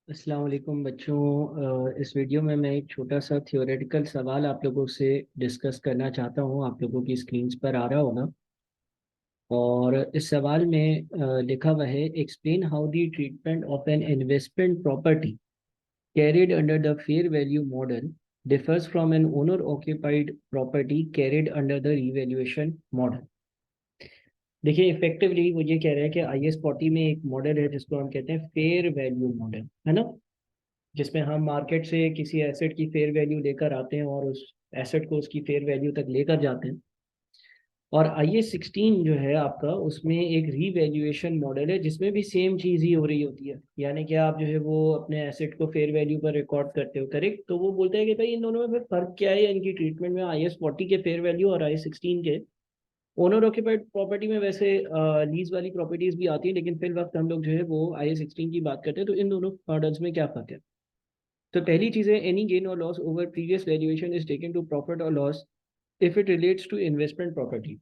अस्सलाम वालेकुम बच्चों। इस वीडियो में मैं एक छोटा सा थियोरेटिकल सवाल आप लोगों से डिस्कस करना चाहता हूँ। आप लोगों की स्क्रीन्स पर आ रहा होगा और इस सवाल में लिखा हुआ है, explain how the treatment of an investment property carried under the fair value model differs from an owner occupied property carried under the revaluation model। देखिए इफेक्टिवली वो ये कह रहा है कि IS 40 में एक मॉडल है जिसको हम कहते हैं फेयर वैल्यू मॉडल, है ना, जिसमें हम मार्केट से किसी एसेट की फेयर वैल्यू लेकर आते हैं और उस एसेट को उसकी फेयर वैल्यू तक लेकर जाते हैं। और IS 16 जो है आपका, उसमें एक रीवैल्यूएशन मॉडल है जिसमें भी सेम चीज़ ही हो रही होती है। यानी कि आप जो है वो अपने एसेट को फेयर वैल्यू पर रिकॉर्ड करते हो, करेक्ट। तो वो बोलता है कि भाई इन दोनों में फिर फर्क क्या है इनकी ट्रीटमेंट में, IS 40 के फेयर वैल्यू और IS 16 के। ओनर ऑक्यूपाइड प्रॉपर्टी में वैसे लीज वाली प्रॉपर्टीज भी आती है, लेकिन फिर वक्त हम लोग जो है वो IS 16 की बात करते हैं। तो इन दोनों मॉडल्स में क्या फर्क है? तो पहली चीज है, एनी गेन और loss over previous valuation is taken to profit और loss if it relates to investment property.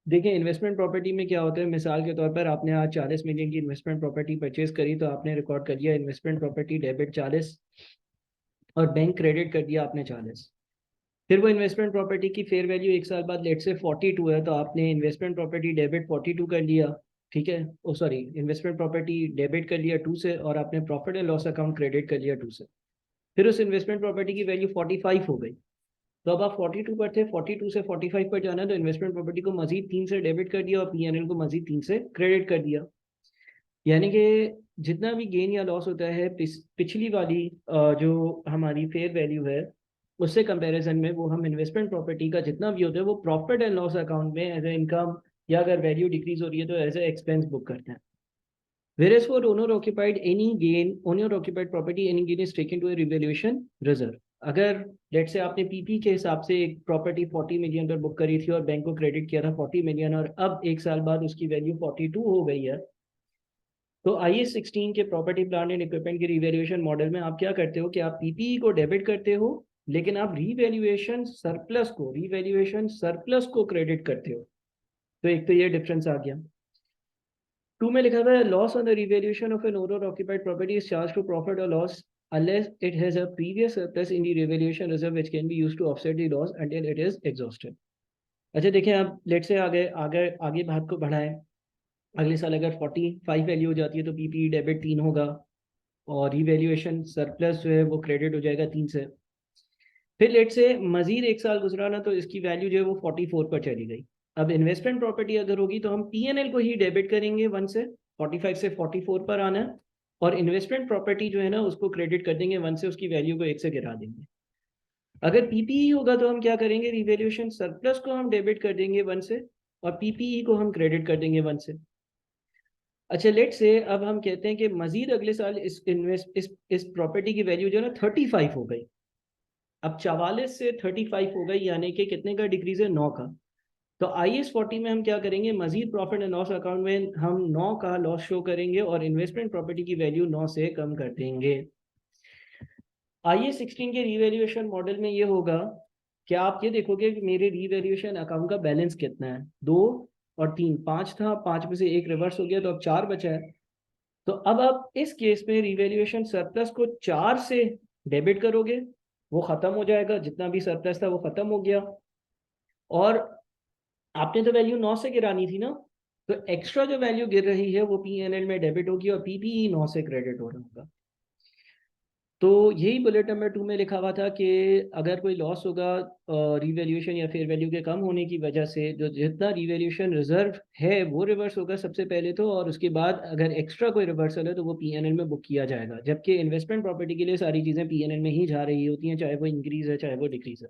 देखिए इन्वेस्टमेंट प्रॉपर्टी में क्या होता है, मिसाल के तौर पर आपने आज 40 मिलियन की इन्वेस्टमेंट प्रॉपर्टी परचेज करी, तो आपने रिकॉर्ड कर दिया इन्वेस्टमेंट प्रॉपर्टी डेबिट 40 और बैंक क्रेडिट कर दिया आपने 40। फिर वो इन्वेस्टमेंट प्रॉपर्टी की फेयर वैल्यू एक साल बाद लेट से 42 है, तो आपने इन्वेस्टमेंट प्रॉपर्टी डेबिट 42 कर लिया, ठीक है। ओ सॉरी, इन्वेस्टमेंट प्रॉपर्टी डेबिट कर लिया 2 से और आपने profit and loss account credit कर लिया 2 से। फिर उस इन्वेस्टमेंट प्रॉपर्टी की वैल्यू 45 हो गई। तो अब आप 42 पर थे, 42 से 45 पर जाना है, तो इन्वेस्टमेंट प्रॉपर्टी को मजीद 3 से डेबिट कर दिया और PNL को मजीद 3 से क्रेडिट कर दिया। यानी कि जितना भी गेन या लॉस होता है पिछली वाली जो हमारी फेयर वैल्यू है उससे कंपैरिजन में, वो हम इन्वेस्टमेंट प्रॉपर्टी का जितना भी होता है वो प्रॉफिट एंड लॉस अकाउंट में एज ए इनकम, या अगर वैल्यू डिक्रीज हो रही है तो एज ए एक्सपेंस बुक करते हैं। Whereas for owner occupied property, any gain is taken to a revaluation reserve। अगर लेट से आपने PP के हिसाब से एक प्रॉपर्टी 40 मिलियन पर बुक करी थी और बैंक को क्रेडिट किया था 40 मिलियन, और अब एक साल बाद उसकी वैल्यू 42 हो गई है, तो IS 16 के प्रॉपर्टी प्लांट एंड इक्विपमेंट के रिवैल्यूएशन मॉडल में आप क्या करते हो कि आप PPE को डेबिट करते हो, लेकिन आप रिवैल्यूएशन सरप्लस को क्रेडिट करते हो। तो एक तो ये डिफरेंस आ गया। 2 में लिखा हुआ है, loss on the revaluation of an owner occupied property is charge to profit और loss unless it has a previous surplus in the revaluation reserve which can be used to offset the loss until it is exhausted। अच्छा देखें, आप late से आगे आगे आगे बात को बढ़ाएं। अगले साल अगर 45 वैल्यू हो जाती है तो PPE डेबिट 3 होगा और रिवैल्यूएशन सरप्लस जो है वो क्रेडिट हो जाएगा 3 से। फिर लेट से मजीद एक साल गुजरा ना, तो इसकी वैल्यू जो है वो 44 पर चली गई। अब इन्वेस्टमेंट प्रॉपर्टी अगर होगी तो हम PNL को ही डेबिट करेंगे 1 से, 45 से 44 पर आना है, और इन्वेस्टमेंट प्रॉपर्टी जो है ना उसको क्रेडिट कर देंगे 1 से, उसकी वैल्यू को 1 से गिरा देंगे। अगर PPE होगा तो हम क्या करेंगे, रिवैल्यूएशन सरप्लस को हम डेबिट कर देंगे 1 से और PPE को हम क्रेडिट कर देंगे 1 से। अच्छा लेट से अब हम कहते हैं कि मजीद अगले साल इस प्रॉपर्टी की वैल्यू जो है ना 35 हो गई। अब 44 से 35 हो गई, यानी कि कितने का डिक्रीज है, 9 का। तो IS 40 में हम क्या करेंगे, मजीद प्रॉफिट एंड लॉस अकाउंट में हम 9 का लॉस शो करेंगे और इन्वेस्टमेंट प्रॉपर्टी की वैल्यू 9 से कम कर देंगे। IS 16 के रिवैल्यूएशन मॉडल में ये होगा कि आप ये देखोगे कि मेरे रिवैल्यूएशन अकाउंट का बैलेंस कितना है, 2 और 3, 5 था, 5 में से एक रिवर्स हो गया तो अब 4 बचा है। तो अब आप इस केस में रिवैल्यूएशन सरप्लस को 4 से डेबिट करोगे, वो खत्म हो जाएगा, जितना भी सरप्लस था वो खत्म हो गया। और आपने तो वैल्यू 9 से गिरानी थी ना, तो एक्स्ट्रा जो वैल्यू गिर रही है वो PNL में डेबिट होगी और PPE 9 से क्रेडिट हो रहा होगा। तो यही बुलेट नंबर 2 में लिखा हुआ था कि अगर कोई लॉस होगा रिवैल्यूएशन या फेयर वैल्यू के कम होने की वजह से, जो जितना रिवैल्यूएशन रिजर्व है वो रिवर्स होगा सबसे पहले तो, और उसके बाद अगर एक्स्ट्रा कोई रिवर्सल है तो वो PNL में बुक किया जाएगा। जबकि इन्वेस्टमेंट प्रॉपर्टी के लिए सारी चीज़ें PNL में ही जा रही होती हैं, चाहे वो इंक्रीज है चाहे वो डिक्रीज है।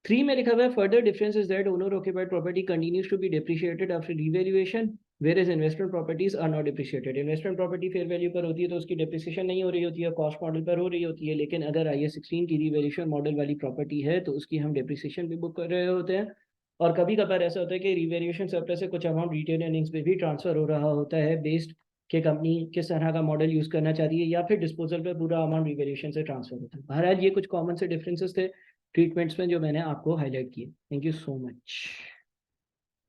3 में लिखा हुआ है, further difference is that owner occupied property continues to be depreciated after revaluation whereas investment properties are not depreciated. Investment property fair value पर होती है तो उसकी डिप्रिसिएशन नहीं हो रही होती है, कॉस्ट मॉडल पर हो रही होती है, लेकिन अगर IS 16 की रिवैल्यूएशन मॉडल वाली प्रॉपर्टी है तो उसकी हम डिप्रिसिएशन भी बुक कर रहे होते हैं। और कभी कभार ऐसा होता है कि रिवैल्यूएशन सरप्लस से कुछ अमाउंट रिटेन अर्निंग्स पे भी ट्रांसफर हो रहा होता है, बेस्ड कि कंपनी किस तरह का मॉडल यूज करना चाहती है, या फिर डिस्पोजल पे पूरा अमाउंट रिवैल्यूएशन से ट्रांसफर होता है। बहरहाल ये कुछ कॉमन से डिफरेंसेस थे ट्रीटमेंट्स में जो मैंने आपको हाईलाइट किए। Thank you so much.